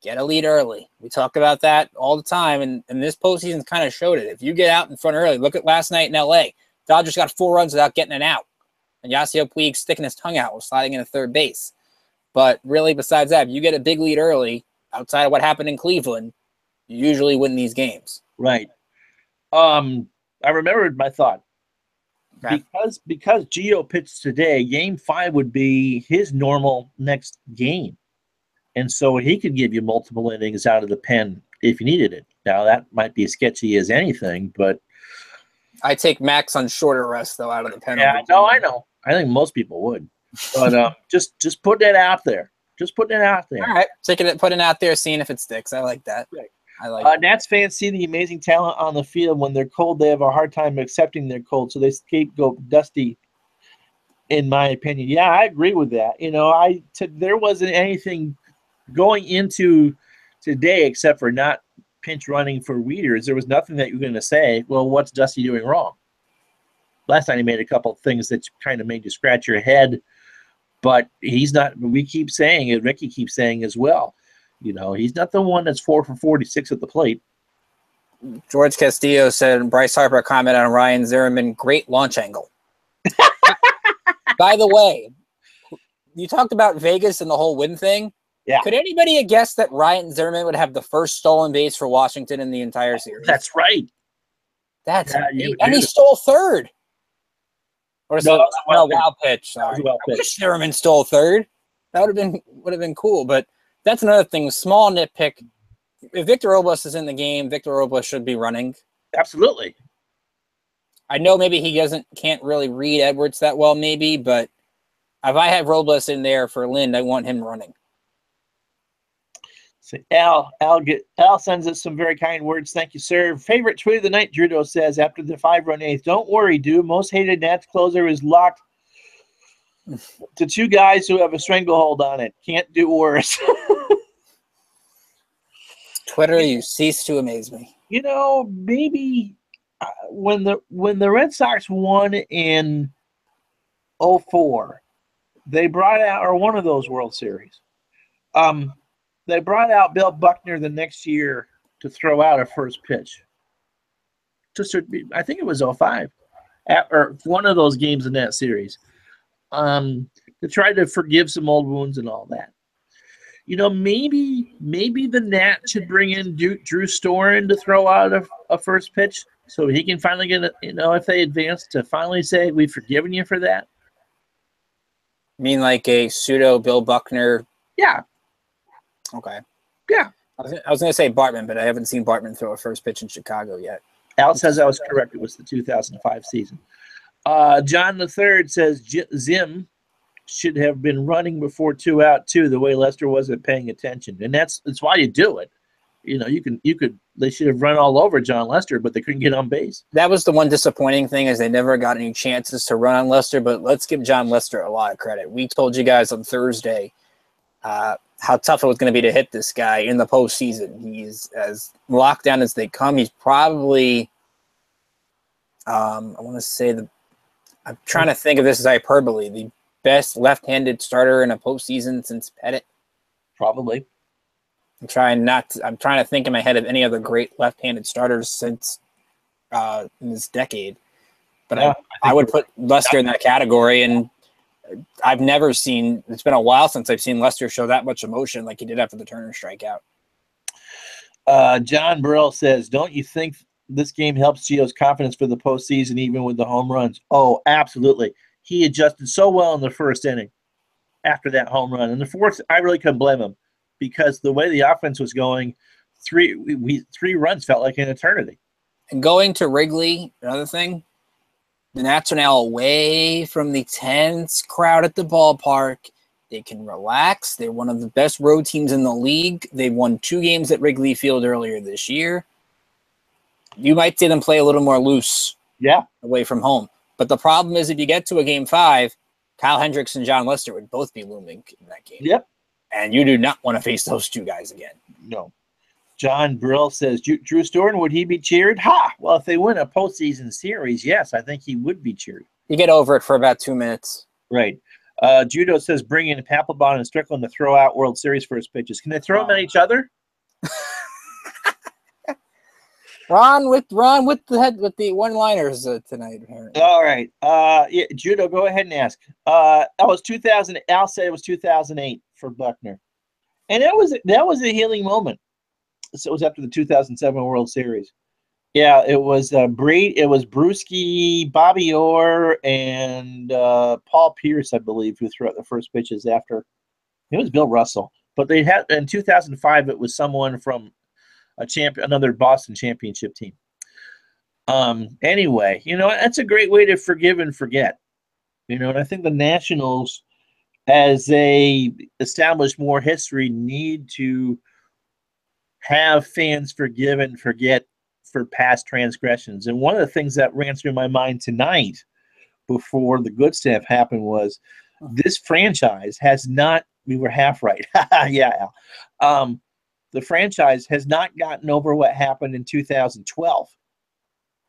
get a lead early. We talk about that all the time, and this postseason kind of showed it. If you get out in front early, look at last night in L.A. Dodgers got 4 runs without getting an out, and Yasiel Puig sticking his tongue out while sliding into third base. But really, besides that, if you get a big lead early, outside of what happened in Cleveland, you usually win these games. Right. I remembered my thought. Okay. Because Gio pitched today, game 5 would be his normal next game. And so he could give you multiple innings out of the pen if you needed it. Now, that might be as sketchy as anything, but I take Max on shorter rest, though, out of the pen. Yeah, no, I know. I think most people would. But just put that out there. Just putting it out there. All right. Putting it out there, seeing if it sticks. I like that. Right. I like Nats fans see the amazing talent on the field. When they're cold, they have a hard time accepting they're cold, so they scapegoat Dusty, in my opinion. Yeah, I agree with that. There wasn't anything going into today except for not pinch running for Wieters. There was nothing that you were going to say, well, what's Dusty doing wrong? Last night he made a couple of things that kind of made you scratch your head, but he's not – we keep saying it, Ricky keeps saying as well. He's not the one that's 4 for 46 at the plate. George Castillo said, Bryce Harper commented on Ryan Zimmerman, great launch angle. By the way, you talked about Vegas and the whole win thing. Yeah. Could anybody have guessed that Ryan Zimmerman would have the first stolen base for Washington in the entire series? That's right. And he stole third. Or wild pitch. Sorry. Wild pitch. I wish Zimmerman stole third. That would have been cool, but that's another thing. Small nitpick. If Victor Robles is in the game, Victor Robles should be running. If I have Robles in there for Lind, I want him running. So Al sends us some very kind words. Thank you, sir. Favorite tweet of the night, Judo says, after the 5-run eighth. Don't worry, dude. Most hated Nats closer is locked to two guys who have a stranglehold on it. Can't do worse. Twitter, you cease to amaze me. You know, maybe when the Red Sox won in 2004, they brought out, or one of those World Series, they brought out Bill Buckner the next year to throw out a first pitch. I think it was 2005, or one of those games in that series, to try to forgive some old wounds and all that. You know, maybe the Nats should bring in Drew Storen to throw out a first pitch so he can finally get if they advance, to finally say, we've forgiven you for that. You mean like a pseudo Bill Buckner? Yeah. Okay. Yeah. I was going to say Bartman, but I haven't seen Bartman throw a first pitch in Chicago yet. Al says I was correct. It was the 2005 season. John III says Zim should have been running before 2 out too, the way Lester wasn't paying attention. And that's why you do it. You know, they should have run all over John Lester, but they couldn't get on base. That was the one disappointing thing, is they never got any chances to run on Lester, but let's give John Lester a lot of credit. We told you guys on Thursday how tough it was going to be to hit this guy in the postseason. He's as locked down as they come. He's probably, I'm trying to think of this as hyperbole, the best left-handed starter in a postseason since Pettit. Probably. I'm trying to think in my head of any other great left-handed starters since in this decade. But yeah, I would put Lester in that category, and I've never seen – it's been a while since I've seen Lester show that much emotion like he did after the Turner strikeout. John Burrell says, don't you think this game helps Gio's confidence for the postseason even with the home runs? Oh, absolutely. He adjusted so well in the first inning after that home run. In the fourth, I really couldn't blame him because the way the offense was going, three runs felt like an eternity. And going to Wrigley, another thing, the Nats are now away from the tense crowd at the ballpark. They can relax. They're one of the best road teams in the league. They won 2 games at Wrigley Field earlier this year. You might see them play a little more loose away from home. But the problem is if you get to a Game 5, Kyle Hendricks and John Lester would both be looming in that game. Yep. And you do not want to face those 2 guys again. No. John Brill says, Drew Storen, would he be cheered? Ha! Well, if they win a postseason series, yes, I think he would be cheered. You get over it for about 2 minutes. Right. Judo says, bring in Papelbon and Strickland to throw out World Series first pitches. Can they throw them at each other? Ron with the one-liners tonight. Apparently. All right. Yeah, Judo, go ahead and ask. That was 2000. Al said it was 2008 for Buckner, and that was a healing moment. So it was after the 2007 World Series. Yeah, it was it was Brewski, Bobby Orr, and Paul Pierce, I believe, who threw out the first pitches after. It was Bill Russell, but they had in 2005. It was someone from another Boston championship team. Anyway, that's a great way to forgive and forget. And I think the Nationals, as they establish more history, need to have fans forgive and forget for past transgressions. And one of the things that ran through my mind tonight before the good stuff happened was this franchise has not, we were half right. Yeah, Al. The franchise has not gotten over what happened in 2012.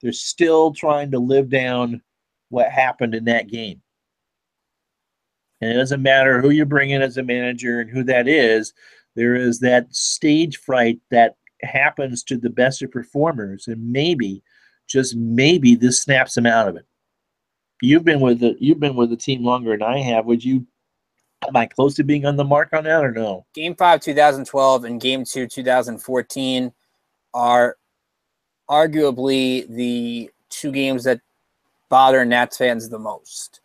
They're still trying to live down what happened in that game. And it doesn't matter who you bring in as a manager and who that is. There is that stage fright that happens to the best of performers, and maybe, just maybe, this snaps them out of it. You've been with the team longer than I have. Am I close to being on the mark on that or no? Game 5, 2012 and Game 2, 2014 are arguably the 2 games that bother Nats fans the most.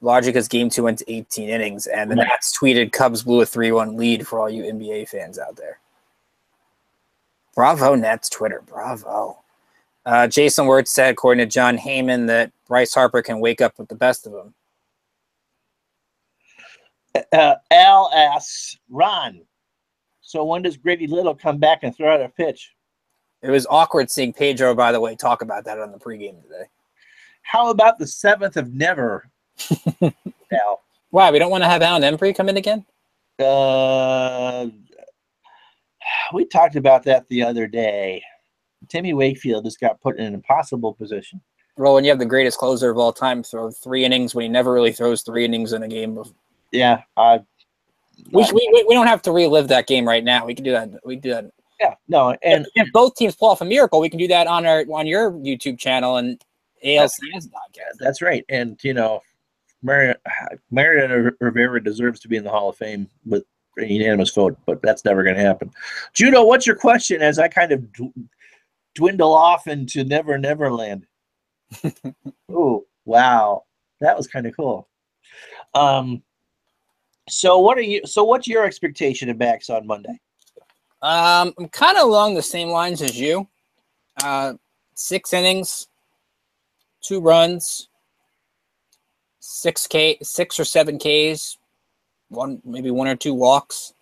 Largely because Game 2 went to 18 innings, and the Nats tweeted Cubs blew a 3-1 lead for all you NBA fans out there. Bravo, Nats Twitter. Bravo. Jason Wirtz said, according to John Heyman, that Bryce Harper can wake up with the best of him. Al asks, Ron, so when does Grady Little come back and throw out a pitch? It was awkward seeing Pedro, by the way, talk about that on the pregame today. How about the 7th of never, Al? Why, we don't want to have Alan Embry come in again? We talked about that the other day. Timmy Wakefield just got put in an impossible position. Well, when you have the greatest closer of all time throw 3 innings when he never really throws 3 innings in a game. Yeah. We don't have to relive that game right now. We can do that. We do that. Yeah, no. And if both teams pull off a miracle, we can do that on your YouTube channel and ALCS podcast. That's right. And, Mariano Rivera deserves to be in the Hall of Fame with a unanimous vote, but that's never going to happen. Judo, what's your question as I kind of dwindle off into Never Neverland? Oh, wow. That was kind of cool. So what's your expectation of backs on Monday? I'm kind of along the same lines as you. 6 innings, 2 runs, 6 or 7 Ks, maybe 1 or 2 walks.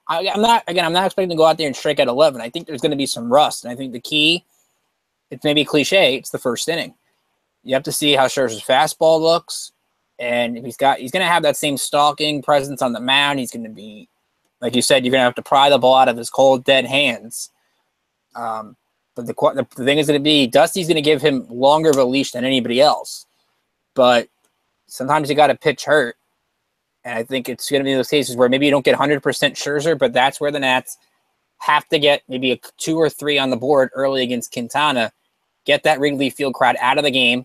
I'm not expecting to go out there and strike out 11. I think there's going to be some rust, and I think the key, it's maybe cliche, it's the first inning. You have to see how Scherzer's fastball looks, and if he's going to have that same stalking presence on the mound. He's going to be, like you said, you're going to have to pry the ball out of his cold, dead hands. But the thing is going to be, Dusty's going to give him longer of a leash than anybody else. But sometimes you got to pitch hurt. And I think it's going to be those cases where maybe you don't get 100% Scherzer, but that's where the Nats have to get maybe a 2 or 3 on the board early against Quintana, get that Wrigley Field crowd out of the game,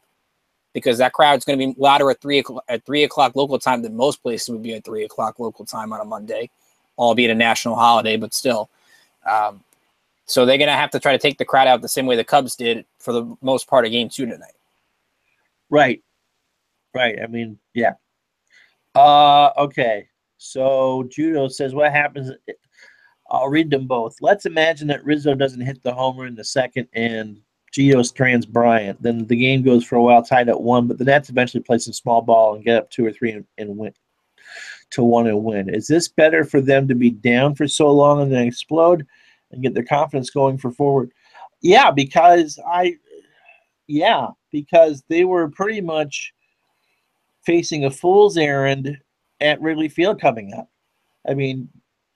because that crowd's going to be louder at 3 o'clock local time than most places would be at 3 o'clock local time on a Monday, albeit a national holiday, but still. So they're going to have to try to take the crowd out the same way the Cubs did for the most part of Game 2 tonight. Right. I mean, yeah. Okay. So Judo says, what happens? I'll read them both. Let's imagine that Rizzo doesn't hit the homer in the second and Gio strands Bryant. Then the game goes for a while tied at 1, but the Nats eventually play some small ball and get up 2 or 3 and win to 1 and win. Is this better for them to be down for so long and then explode and get their confidence going for forward? Yeah, because they were pretty much facing a fool's errand at Wrigley Field coming up. I mean,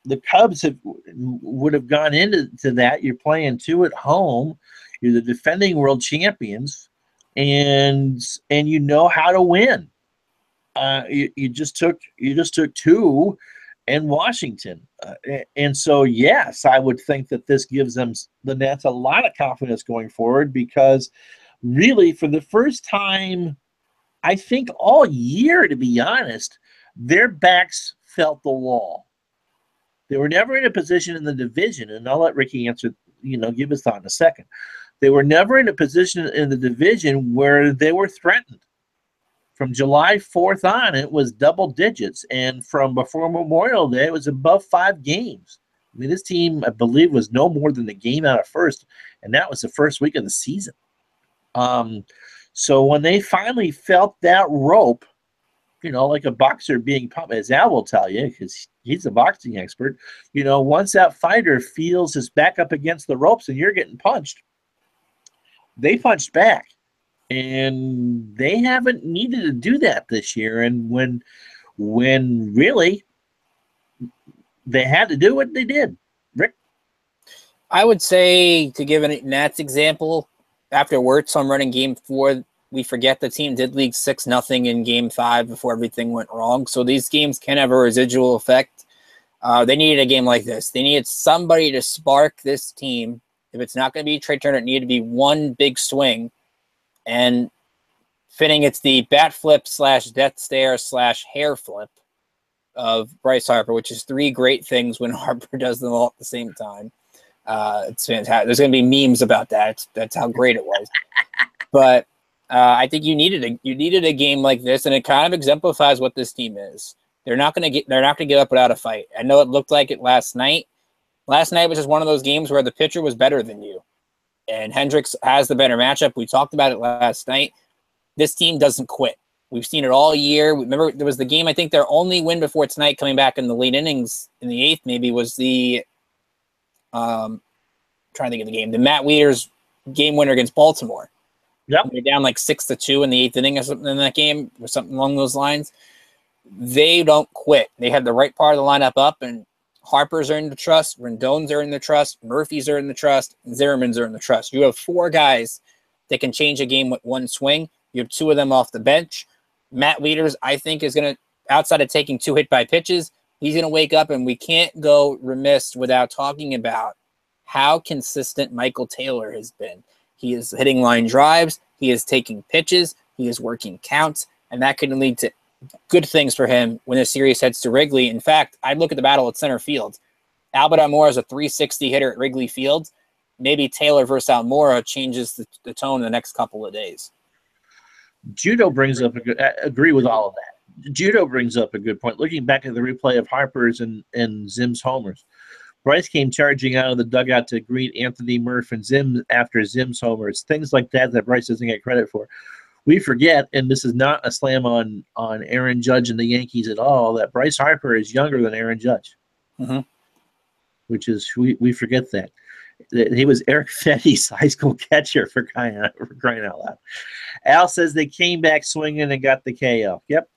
the Cubs would have gone into that. You're playing 2 at home. You're the defending world champions, and you know how to win. You just took 2 in Washington, and so yes, I would think that this gives them, the Nats, a lot of confidence going forward, because really for the first time, I think all year, to be honest, their backs felt the wall. They were never in a position in the division, and I'll let Ricky answer, give his thought in a second. They were never in a position in the division where they were threatened. From July 4th on, it was double digits, and from before Memorial Day, it was above 5 games. I mean, this team, I believe, was no more than a game out of first, and that was the first week of the season. So when they finally felt that rope, like a boxer being pumped, as Al will tell you, because he's a boxing expert, once that fighter feels his back up against the ropes and you're getting punched, they punched back. And they haven't needed to do that this year. And when really they had to do it, they did. Rick? I would say, to give a Nats example, after Wirtz home run in Game 4, we forget the team did lead 6-0 in Game 5 before everything went wrong. So these games can have a residual effect. They needed a game like this. They needed somebody to spark this team. If it's not going to be Trey Turner, it needed to be one big swing. And fitting, it's the bat flip / death stare / hair flip of Bryce Harper, which is 3 great things when Harper does them all at the same time. It's fantastic. There's going to be memes about that. That's how great it was. But I think you needed a game like this, and it kind of exemplifies what this team is. They're not going to give up without a fight. I know it looked like it last night. Last night was just one of those games where the pitcher was better than you, and Hendricks has the better matchup. We talked about it last night. This team doesn't quit. We've seen it all year. Remember, there was the game, I think their only win before tonight, coming back in the late innings in the 8th, maybe, was the trying to think of the game. The Matt Wieters game winner against Baltimore. Yep. They're down like 6-2 in the 8th inning or something in that game, or something along those lines. They don't quit. They have the right part of the lineup up, and Harper's earned the trust, Rendon's earned the trust, Murphy's earned the trust, and Zimmerman's earned the trust. You have 4 guys that can change a game with one swing. You have 2 of them off the bench. Matt Wieters, I think, is going to, outside of taking 2 hit-by pitches, he's going to wake up, and we can't go remiss without talking about how consistent Michael Taylor has been. He is hitting line drives. He is taking pitches. He is working counts, and that can lead to good things for him when the series heads to Wrigley. In fact, I'd look at the battle at center field. Albert Almora is a 360 hitter at Wrigley Field. Maybe Taylor versus Almora changes the tone in the next couple of days. Judo brings up I agree with all of that. Judo brings up a good point. Looking back at the replay of Harper's and Zim's homers, Bryce came charging out of the dugout to greet Anthony Murph and Zim after Zim's homers. Things like that Bryce doesn't get credit for. We forget, and this is not a slam on Aaron Judge and the Yankees at all, that Bryce Harper is younger than Aaron Judge. Mm-hmm. Which is, we forget that. He was Eric Fetty's high school catcher for crying out loud. Al says they came back swinging and got the KO. Yep.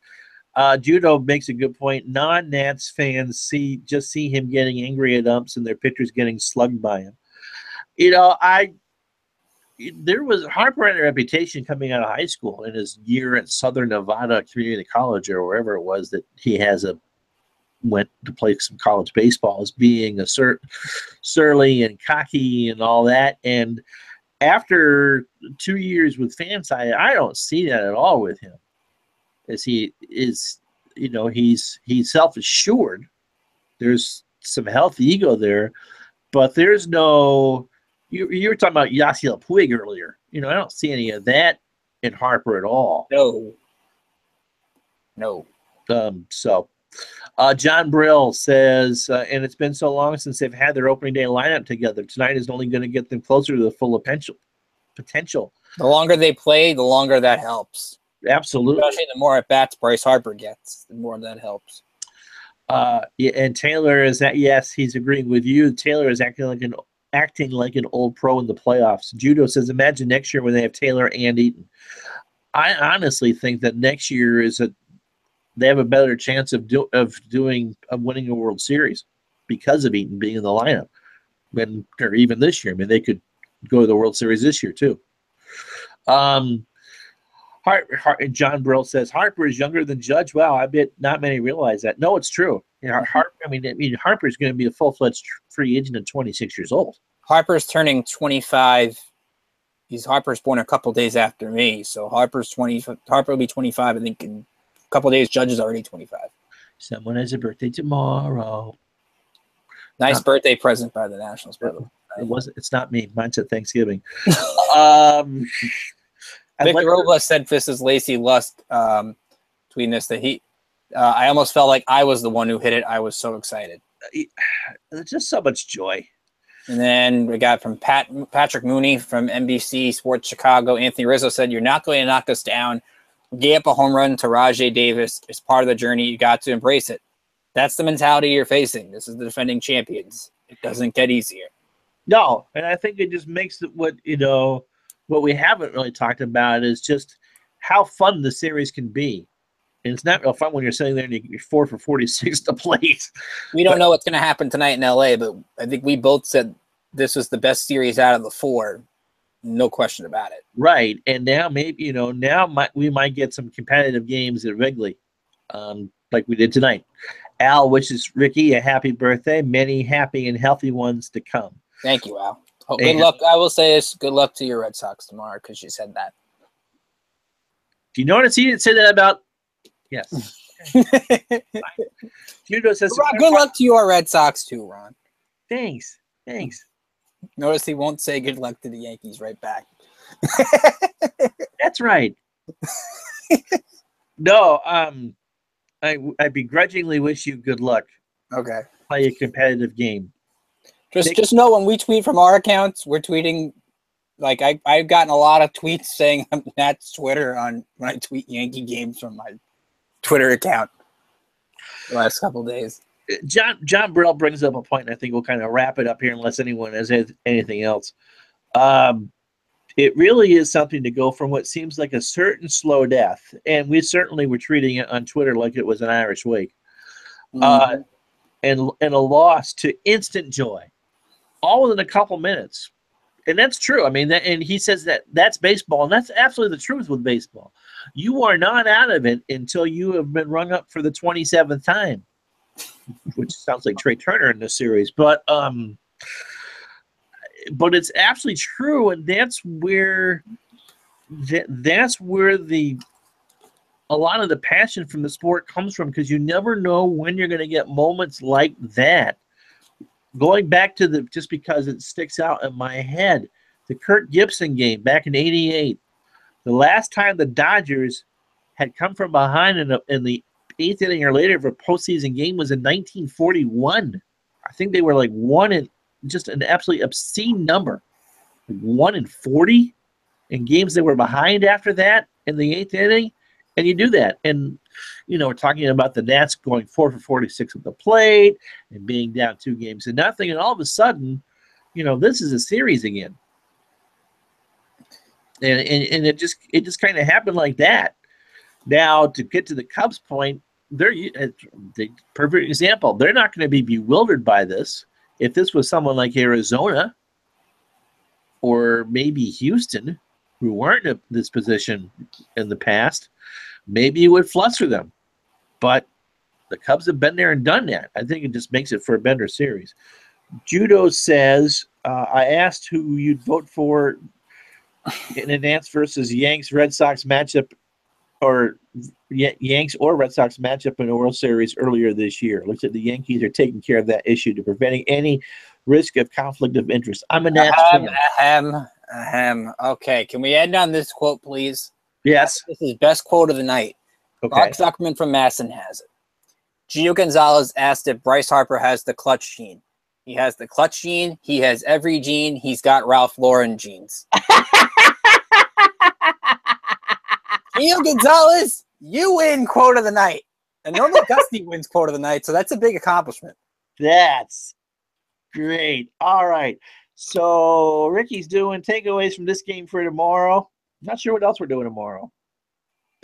Judo makes a good point. Non-Nats fans see him getting angry at umps and their pitchers getting slugged by him. Harper had a reputation coming out of high school in his year at Southern Nevada Community College or wherever it was that he went to play some college baseball as being a surly and cocky and all that. And after 2 years with Fanside, I don't see that at all with him. As he is, he's self-assured. There's some healthy ego there, but there's no. You were talking about Yasiel Puig earlier. I don't see any of that in Harper at all. No. John Brill says, and it's been so long since they've had their opening day lineup together. Tonight is only going to get them closer to the full potential. The longer they play, the longer that helps. Absolutely. Especially the more at-bats Bryce Harper gets, the more that helps. Yeah, and Taylor is that. Yes, he's agreeing with you. Taylor is acting like an old pro in the playoffs. Judo says, imagine next year when they have Taylor and Eaton. I honestly think that next year they have a better chance of winning a World Series because of Eaton being in the lineup, or even this year. I mean, they could go to the World Series this year too. John Brill says Harper is younger than Judge. Wow, I bet not many realize that. No, it's true. Harper's going to be a full-fledged free agent at 26 years old. Harper's turning 25. Harper's born a couple days after me, so Harper will be 25. I think in a couple days. Judge is already 25. Someone has a birthday tomorrow. Nice birthday present by the Nationals, by the way. It's not me. Mine's at Thanksgiving. Victor Robles said this is Lacey Lust tweeting this that I almost felt like I was the one who hit it. I was so excited. There's just so much joy. And then we got from Patrick Mooney from NBC Sports Chicago. Anthony Rizzo said, you're not going to knock us down. Gave up a home run to Rajai Davis. It's part of the journey. You got to embrace it. That's the mentality you're facing. This is the defending champions. It doesn't get easier. No, and I think it just makes it what we haven't really talked about is just how fun the series can be. And it's not real fun when you're sitting there and you're 4 for 46 to plate. We don't know what's going to happen tonight in LA, but I think we both said this was the best series out of the 4. No question about it. Right. And now maybe, we might get some competitive games at Wrigley, like we did tonight. Al wishes Ricky a happy birthday. Many happy and healthy ones to come. Thank you, Al. Good luck. I will say this. Good luck to your Red Sox tomorrow because you said that. Do you notice he didn't say that about? Yes. Judo says, Ron, good luck to your Red Sox too, Ron. Thanks. Notice he won't say good luck to the Yankees right back. That's right. No, I begrudgingly wish you good luck. Okay. Play a competitive game. Just know when we tweet from our accounts, we're tweeting Like I've gotten a lot of tweets saying that's Twitter on when I tweet Yankee games from my Twitter account the last couple of days. John Burrell brings up a point, and I think we'll kind of wrap it up here unless anyone has anything else. It really is something to go from what seems like a certain slow death, and we certainly were treating it on Twitter like it was an Irish wake, and a loss to instant joy, all within a couple minutes. And that's true. I mean, and he says that's baseball, and that's absolutely the truth with baseball. You are not out of it until you have been rung up for the 27th time, which sounds like Trey Turner in this series. But it's absolutely true, and that's where a lot of the passion from the sport comes from, because you never know when you're going to get moments like that. Going back to just because it sticks out in my head, the Kirk Gibson game back in '88. The last time the Dodgers had come from behind in the 8th inning or later of a postseason game was in 1941. I think they were like just an absolutely obscene number, like 1 in 40 in games that were behind after that in the 8th inning. And you do that. And, we're talking about the Nats going 4 for 46 at the plate and being down 2-0. And all of a sudden, this is a series again. And it just kind of happened like that. Now, to get to the Cubs' point, they're the perfect example. They're not going to be bewildered by this. If this was someone like Arizona or maybe Houston, who weren't in this position in the past, maybe it would fluster them. But the Cubs have been there and done that. I think it just makes it for a better series. Judo says, I asked who you'd vote for in a Nats versus Yanks Red Sox matchup, or Yanks or Red Sox matchup in the World Series earlier this year. Looks like the Yankees are taking care of that issue to preventing any risk of conflict of interest. I'm a Nats fan. Okay, can we end on this quote, please? Yes. This is best quote of the night. Okay. Mark Zuckerman from Masson has it. Gio Gonzalez asked if Bryce Harper has the clutch gene. He has the clutch gene. He has every gene. He's got Ralph Lauren genes. Gio Gonzalez, you win quote of the night. And normally Dusty wins quote of the night, so that's a big accomplishment. That's great. All right. So Ricky's doing takeaways from this game for tomorrow. Not sure what else we're doing tomorrow.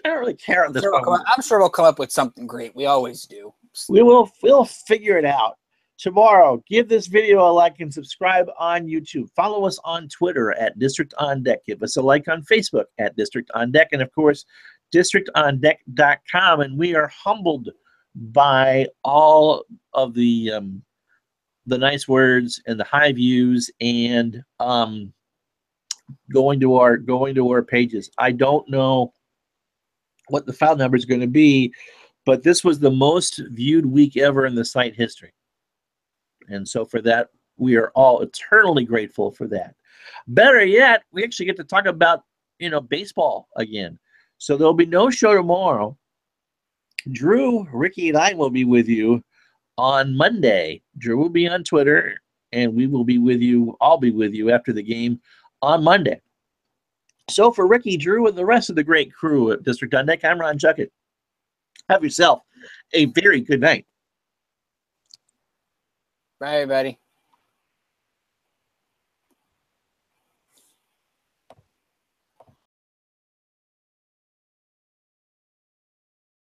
I don't really care on this one. I'm sure we'll come up with something great. We always do. We'll figure it out. Tomorrow, give this video a like and subscribe on YouTube. Follow us on Twitter at District On Deck. Give us a like on Facebook at District On Deck. And, of course, districtondeck.com. And we are humbled by all of the nice words and the high views and going to our pages. I don't know what the file number is going to be, but this was the most viewed week ever in the site history. And so for that, we are all eternally grateful for that. Better yet, we actually get to talk about, baseball again. So there'll be no show tomorrow. Drew, Ricky, and I will be with you on Monday. Drew will be on Twitter, and we will be with you. I'll be with you after the game on Monday. So for Ricky, Drew, and the rest of the great crew at District On Deck, I'm Ron Chuckett. Have yourself a very good night. Bye, everybody.